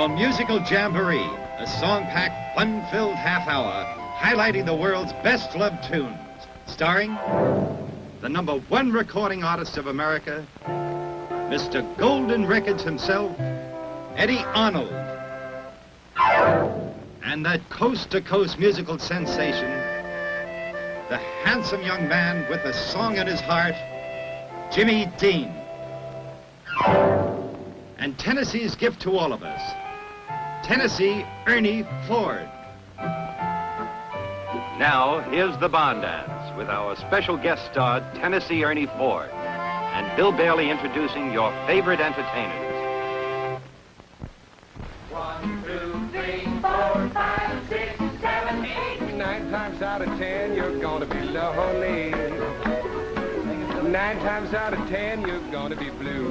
International Musical Jamboree, a song-packed, fun-filled half hour highlighting the world's best love tunes, starring the #1 recording artist of America, Mr. Golden Records himself, Eddie Arnold, and that coast-to-coast musical sensation, the handsome young man with a song in his heart, Jimmy Dean. And Tennessee's gift to all of us, Tennessee Ernie Ford. Now, here's the barn dance with our special guest star, Tennessee Ernie Ford, and Bill Bailey introducing your favorite entertainers. 1, 2, 3, 4, 5, 6, 7, 8. 9 times out of 10, you're gonna be lonely. 9 times out of 10, you're gonna be blue.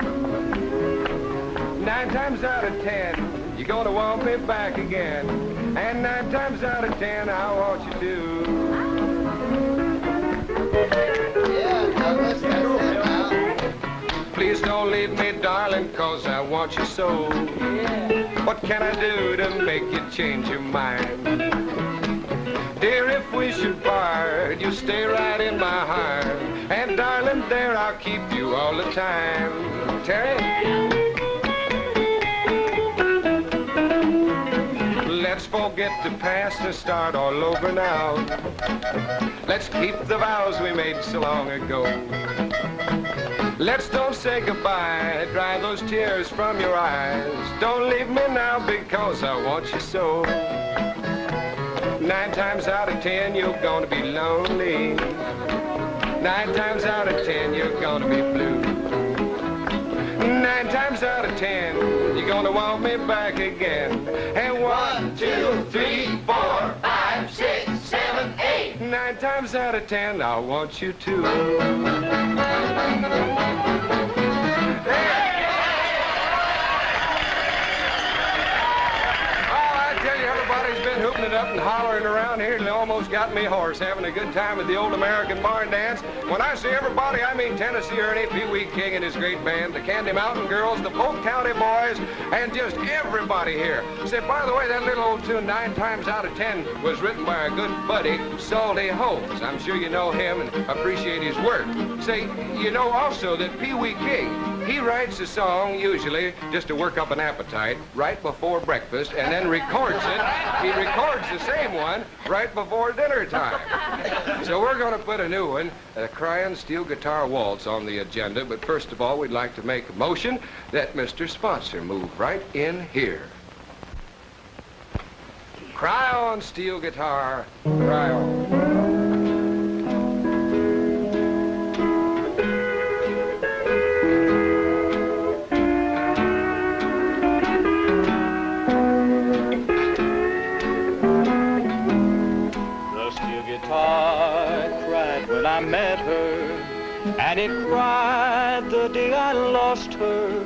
9 times out of 10, you're gonna want me back again. And 9 times out of 10, I want you to. Please don't leave me, darling, 'cause I want you so. What can I do to make you change your mind? Dear, if we should part, you stay right in my heart. And darling, there I'll keep you all the time. Terry? Let's forget the past and start all over now. Let's keep the vows we made so long ago. Let's don't say goodbye, dry those tears from your eyes. Don't leave me now because I want you so. 9 times out of 10, you're gonna be lonely. 9 times out of 10, you're gonna be blue. 9 times out of 10, you're gonna want me back again. And 1, 2, 3, 4, 5, 6, 7, 8. 9 times out of 10, I want you to. Everybody's been hooping it up and hollering around here and almost got me hoarse, having a good time at the old American barn dance. When I say everybody, I mean Tennessee Ernie, Pee Wee King and his great band, the Candy Mountain Girls, the Polk County Boys, and just everybody here. Say, by the way, that little old tune, 9 times out of 10, was written by our good buddy, Salty Holmes. I'm sure you know him and appreciate his work. Say, you know also that Pee Wee King, he writes a song, usually, just to work up an appetite, right before breakfast, and then records it. He records the same one right before dinner time. So we're going to put a new one, a Crying Steel Guitar Waltz, on the agenda. But first of all, we'd like to make a motion that Mr. Sponsor move right in here. Cry on, steel guitar, cry on. Cried when I met her, and it cried the day I lost her.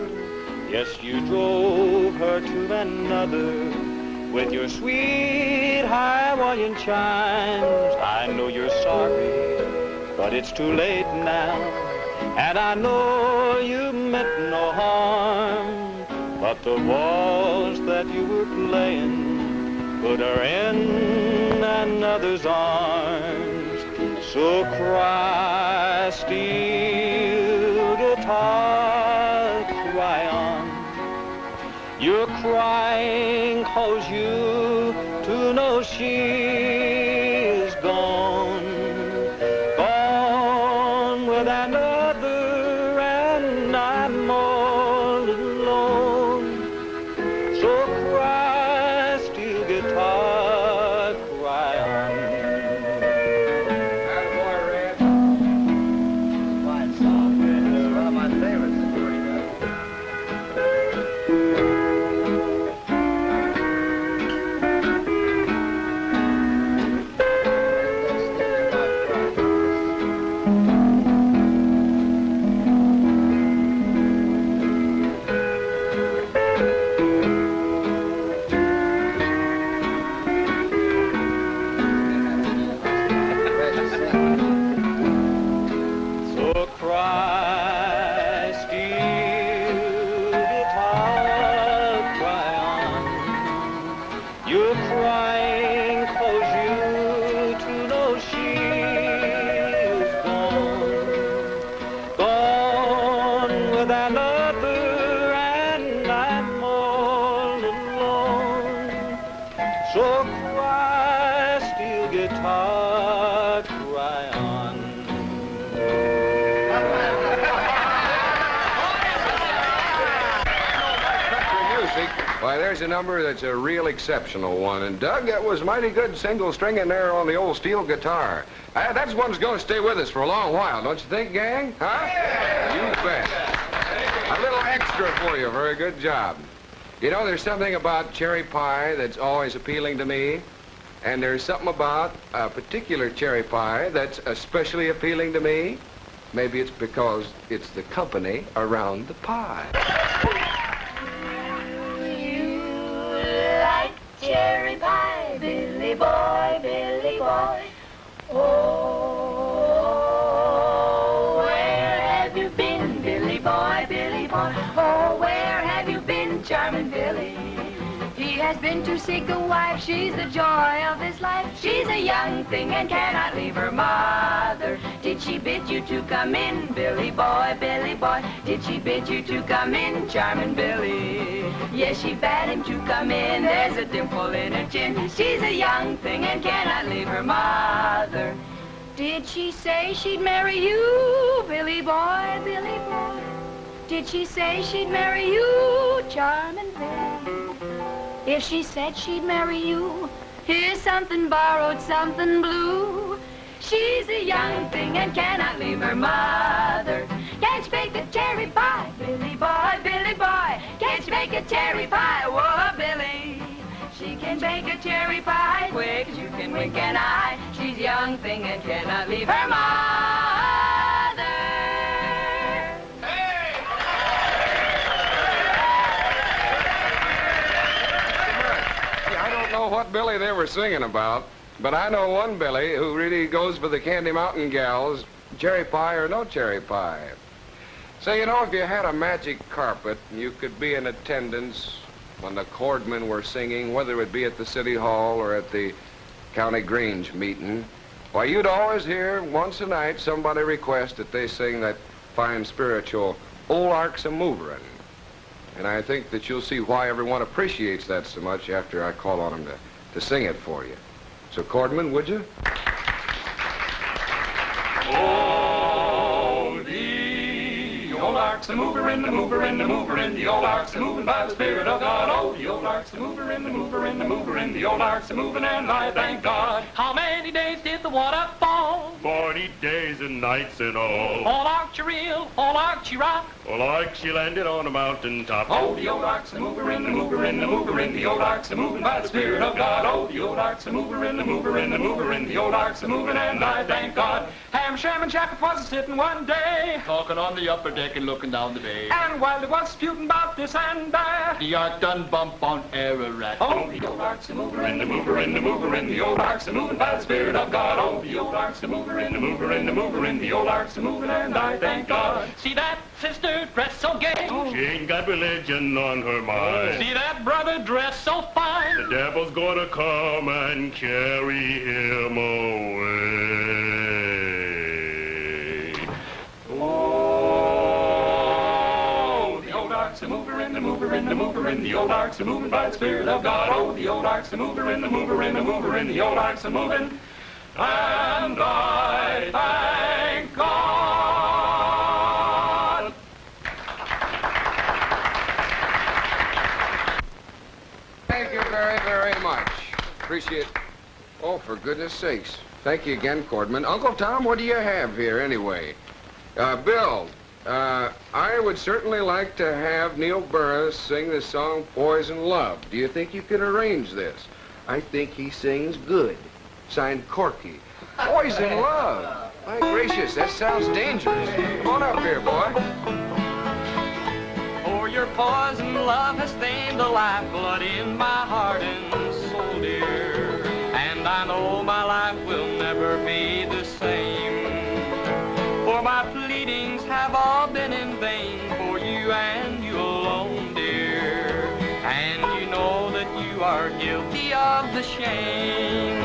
Yes, you drove her to another with your sweet Hawaiian chimes. I know you're sorry, but it's too late now, and I know you meant no harm. But the waltz that you were playing put her in another's arms. So cry, steel guitar, cry on. You're crying 'cause you too know she's gone, gone with another, and I'm all alone. So cry, steel guitar, cry on. So cry, steel guitar, cry on. Why, there's a number that's a real exceptional one. And, Doug, that was mighty good single string in there on the old steel guitar. That's one that's going to stay with us for a long while, don't you think, gang? Huh? Yeah. You bet. A little extra for you. Very good job. You know, there's something about cherry pie that's always appealing to me. And there's something about a particular cherry pie that's especially appealing to me. Maybe it's because it's the company around the pie. Cherry pie, Billy boy, Billy boy. Oh, where have you been, Billy boy, Billy boy? Oh, where have you been, charming Billy? He has been to seek a wife, she's the joy of his life. She's a young thing and cannot leave her mother. Did she bid you to come in, Billy boy, Billy boy? Did she bid you to come in, charming Billy? Yes, she bade him to come in, there's a dimple in her chin. She's a young thing and cannot leave her mother. Did she say she'd marry you, Billy boy, Billy boy? Did she say she'd marry you, charming Billy? If she said she'd marry you, here's something borrowed, something blue. She's a young thing and cannot leave her mother. Can't you bake a cherry pie, Billy boy, Billy boy? Can't you bake a cherry pie, whoa, Billy? She can bake a cherry pie quick as you can wink an eye. She's a young thing and cannot leave her mother. Hey! I don't know what Billy they were singing about, but I know one Billy who really goes for the Candy Mountain gals, cherry pie or no cherry pie. Say, you know, if you had a magic carpet, you could be in attendance when the chordmen were singing, whether it be at the City Hall or at the County Grange meeting, why, you'd always hear once a night somebody request that they sing that fine spiritual, Old Ark's a-Moverin'. And I think that you'll see why everyone appreciates that so much after I call on them to sing it for you. So, chordmen, would you? Oh, the old Ark's a mover-in, the mover-in, the mover-in, the old Ark's a moving by the Spirit of God. Oh, the old Ark's a mover-in, the mover-in, the mover-in, the old Ark's a moving, and I thank God. How many days did the water fall? 40 days and nights in all. All Ark you reel, all Ark you rock. Well, like she landed on a mountain top. Oh, the old Ark's a mover-in, the mover-in, the mover-in, the old Ark's a moving by the Spirit of God. Oh, the old Ark's a mover-in, the mover-in, the mover-in, the old Ark's a moving, and I thank God. Ham, Shem, and Jacob was sitting one day, talking on the upper deck and looking down the bay. and while they was disputing about this and that, The Ark done bump on Ararat. Oh, the old Ark's a mover-in, the mover-in, the mover-in, the old Ark's a moving by the Spirit of God. Oh, the old Ark's a mover-in, the mover-in, the mover-in, the old Ark's a moving, and I thank God. see that sister dressed so gay, She ain't got religion on her mind. see that brother dressed so fine. The devil's gonna come and carry him away. Oh, the old Ark's a mover-in, the mover-in, the mover-in, the old Ark's a moving by the Spirit of God. Oh, the old Ark's a mover-in, the mover-in, the mover-in, the old Ark's a moving, and I thank God. Thank you very, very much. Appreciate it. Oh, for goodness sakes. Thank you again, chordman. Uncle Tom, what do you have here anyway? Bill, I would certainly like to have Neil Burris sing the song Poison Love. Do you think you could arrange this? I think he sings good. Signed Corky. Poison Love. My gracious, that sounds dangerous. Come on up here, boy. For your poison love has stained the lifeblood in my heart and soul, dear. And I know my life will never be the same. For my pleadings have all been in vain for you and you alone, dear. And you know that you are guilty of the shame.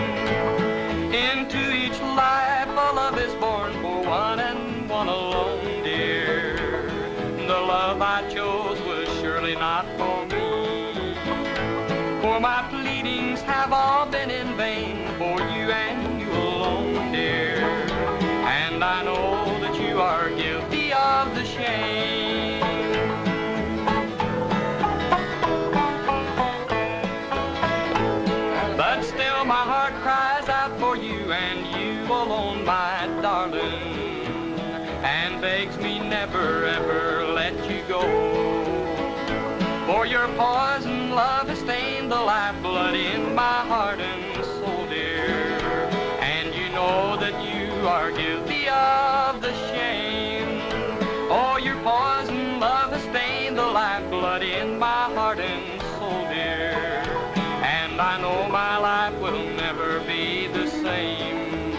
Into each life a love is born for one and one alone, dear. The love I chose was surely not for me. For my pleadings pleadings have all been in vain for you and you alone, dear. And I know that you are guilty of the shame. But still my heart cries out for you and you alone, my darling, and begs me never ever let you go. For your poison love has stained the lifeblood in my heart and soul, dear. And you know that you are guilty of the shame. Oh, your poison love has stained the lifeblood in my heart and soul, dear. And I know my life will never be the same.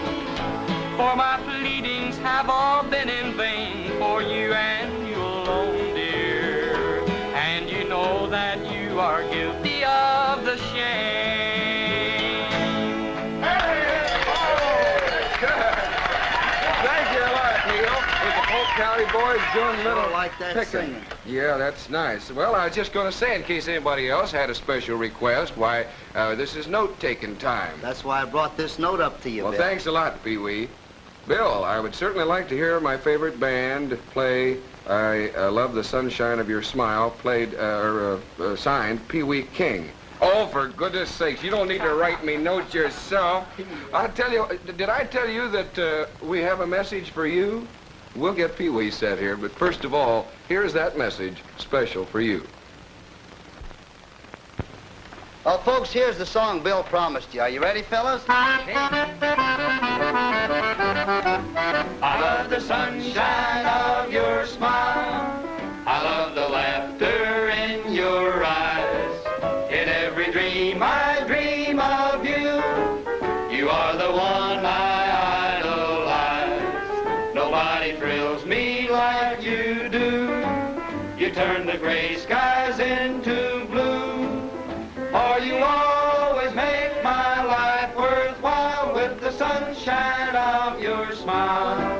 For my pleadings have all been in vain for you and you alone, dear. And you know that you are guilty of the shame. Thank you a lot, Neil. With the Polk County boys doing a little like that picking. singing. Yeah, that's nice. Well, I was just going to say, in case anybody else had a special request, why, this is note-taking time. That's why I brought this note up to you, Well, Bill. thanks a lot, Pee-wee. Bill, I would certainly like to hear my favorite band play I Love the Sunshine of Your Smile, signed Pee-wee King. Oh, for goodness sakes, you don't need to write me notes yourself. I'll tell you, did I tell you that we have a message for you? We'll get Pee-wee set here, but first of all, here's that message special for you. Well, folks, here's the song Bill promised you. Are you ready, fellas? I love the sunshine of your smile. I love the laughter in your eyes. In every dream I dream of you. You are the one I idolize. Nobody thrills me like you do. You turn the gray skies into blue. For you always make my life worthwhile with the sunshine of your smile.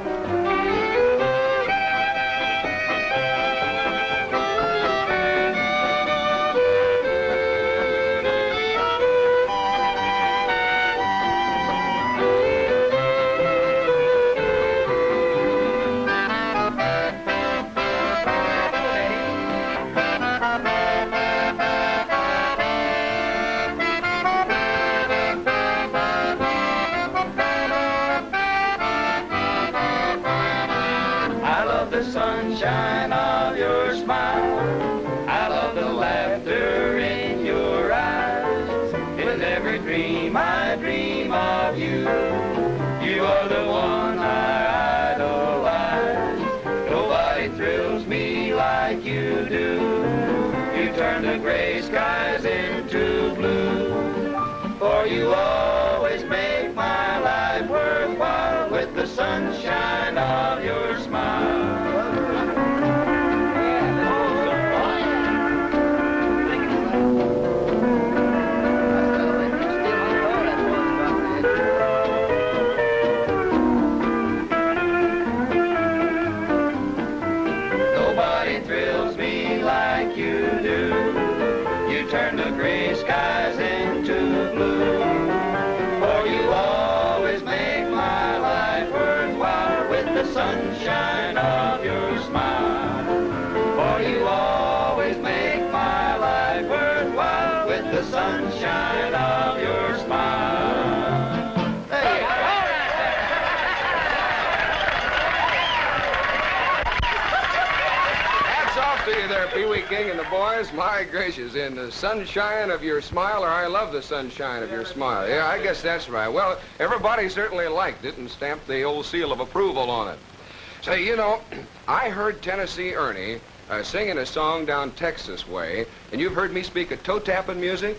Sunshine of your smile. I love the laughter in your eyes. In every dream I dream of you. You are the one I idolize. Nobody thrills me like you do. You turn the gray skies into blue. For you always make my life worthwhile with the sunshine of your smile. Turn the gray skies into blue. For you always make my life worthwhile with the sunshine of your smile. For you always make my life worthwhile with the sunshine of your smile. Hey. Hats off to you there, Pee-wee King and the boys. My gracious, in the sunshine of your smile, or I love the sunshine of your smile. Yeah, I guess that's right. Well, everybody certainly liked it and stamped the old seal of approval on it. Say, you know, I heard Tennessee Ernie singing a song down Texas way, and you've heard me speak of toe-tapping music?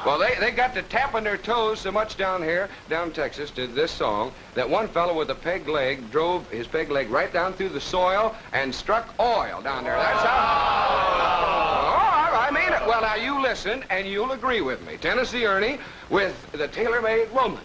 Well, they got to tapping their toes so much down here, down Texas, to this song, that one fellow with a peg leg drove his peg leg right down through the soil and struck oil down there. That's how... Oh, I mean it. Well, now you listen, and you'll agree with me. Tennessee Ernie with the tailor-made woman.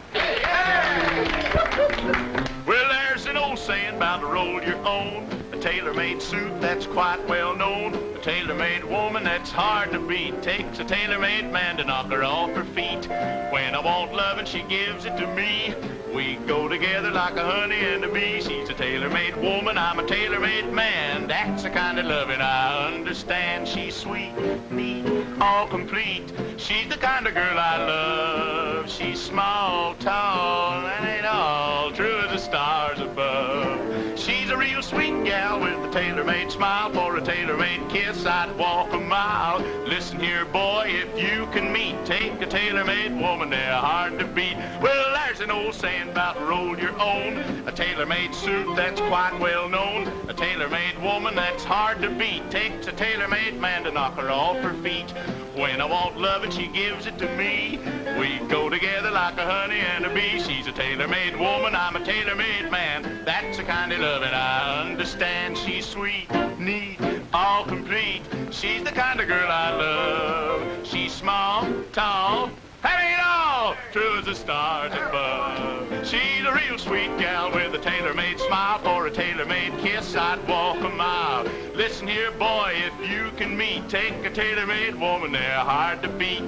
Well, there's an old saying about to roll your own. A tailor-made suit that's quite well known. A tailor-made woman that's hard to beat. Takes a tailor-made man to knock her off her feet. When I want loving, she gives it to me. We go together like a honey and a bee. She's a tailor-made woman, I'm a tailor-made man. That's the kind of loving I understand. She's sweet, neat, all complete. She's the kind of girl I love. She's small, tall, and ain't all true as the stars above. She's a real sweet gal with a tailor-made smile. For a tailor-made kiss, I'd walk a mile. Listen here, boy, if you can meet, take a tailor-made woman, they're hard to beat. Well, there's an old saying about roll your own. A tailor-made suit that's quite well known. A tailor-made woman that's hard to beat. Takes a tailor-made man to knock her off her feet. When I want loving, she gives it to me. We go together like a honey and a bee. She's a tailor-made woman, I'm a tailor-made man. That's the kind of loving I understand. She's sweet, neat, all complete. She's the kind of girl I love. She's small, tall, having it all, true as the stars above. She's a real sweet gal with a tailor-made smile. For a tailor-made kiss, I'd walk a mile. Listen here, boy, if you can meet, take a tailor-made woman, they're hard to beat.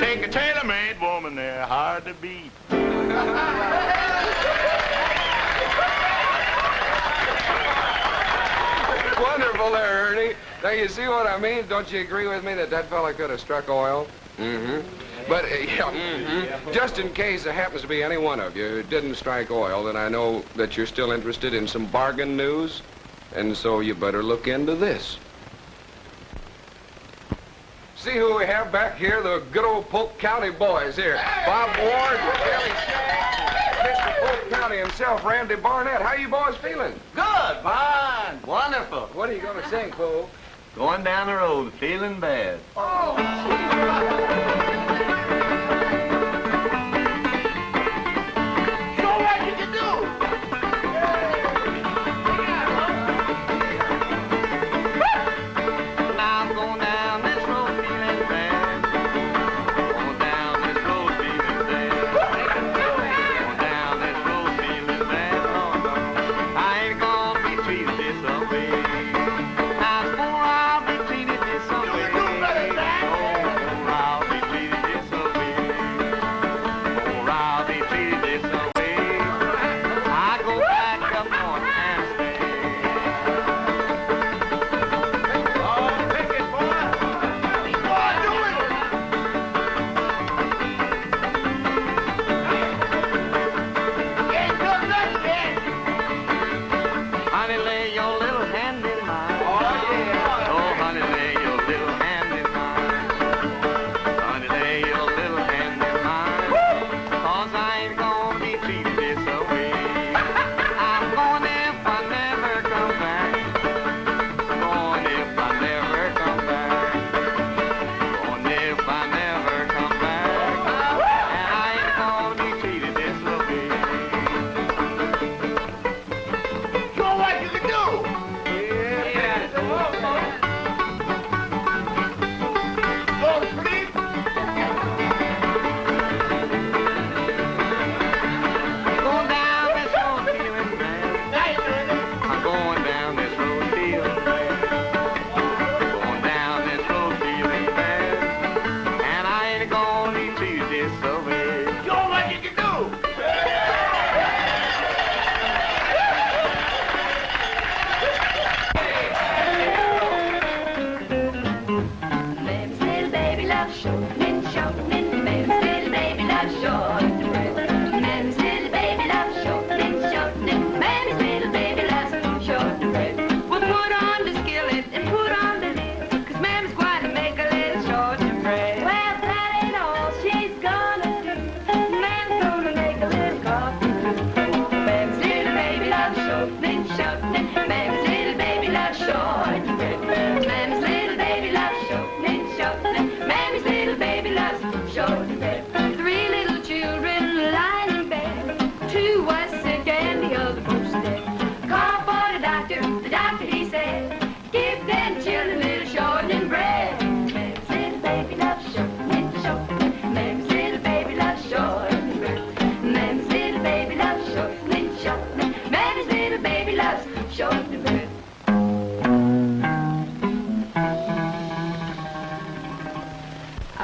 Take a tailor-made woman, they're hard to beat. Wonderful there, Ernie. Now, you see what I mean? Don't you agree with me that that fella could have struck oil? Mm-hmm. But, just in case there happens to be any one of you who didn't strike oil, then I know that you're still interested in some bargain news, and so you better look into this. See who we have back here, the good old Polk County boys here. Bob Ward, Billy Mr. Polk County himself, Randy Barnett. How you boys feeling? Good, fine, wonderful. What are you going to sing, Polk? Going down the road, feeling bad. I'll be treated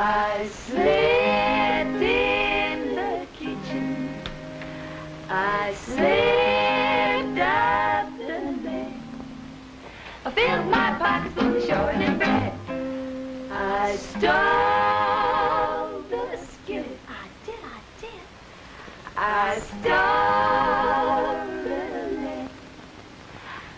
I slipped in the kitchen. I slipped up the bed. I filled my pockets full of shorten and bread. I stole the skillet. I did. I stole the lead.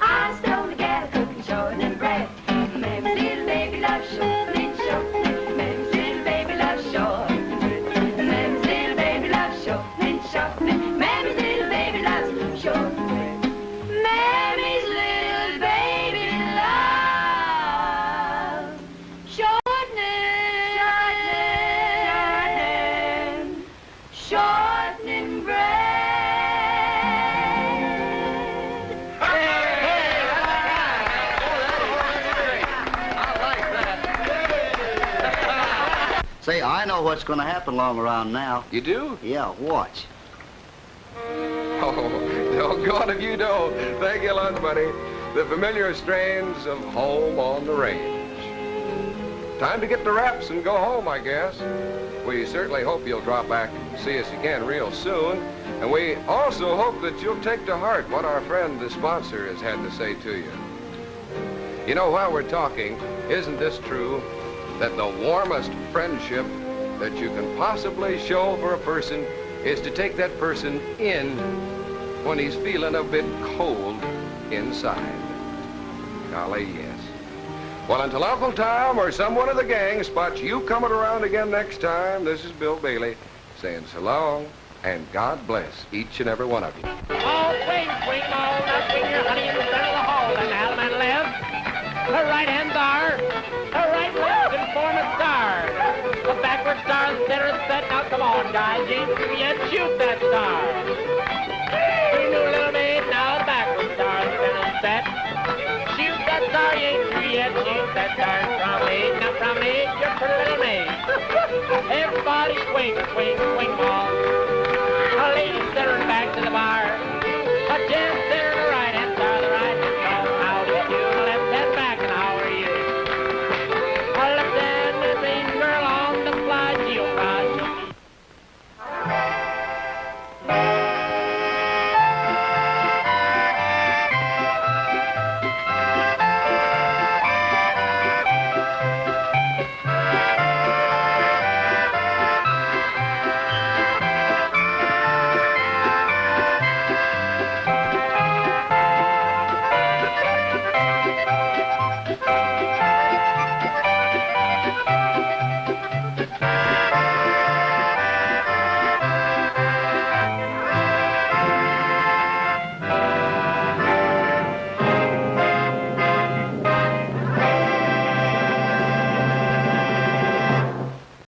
I stole the gal cooking shorten and bread. Mammy's little baby loves shorten and shorten. Mammy's little baby loves shorten and bread. Mammy's little baby loves shorten and shorten. Mammy's little baby loves shorten and bread. Mammy's little baby loves shortening bread. Say, I know what's going to happen along around now. You do? Yeah, watch. Oh, doggone if you don't. Thank you, Lunch Buddy. The familiar strains of Home on the Range. Time to get the wraps and go home, I guess. We certainly hope you'll drop back and see us again real soon. And we also hope that you'll take to heart what our friend, the sponsor, has had to say to you. You know, while we're talking, isn't this true? That the warmest friendship that you can possibly show for a person is to take that person in when he's feeling a bit cold inside. Golly, yes. Well, until Uncle Tom or someone of the gang spots you coming around again next time, this is Bill Bailey saying so long and God bless each and every one of you. Oh, swing, swing, oh, now swing your honey in the center of the hall. And Alman left, her right hand bar, her right leg and form a star. The backward star, the center of the set. Now come on, guys, you ain't through yet. Shoot that star. You new little maid, now the backward star, the center of the set. Shoot that star, you ain't through yet. Shoot that star. Promenade, now promenade, your pretty little maid. Everybody swing, swing, swing ball. A lady centering back to the bar. A gent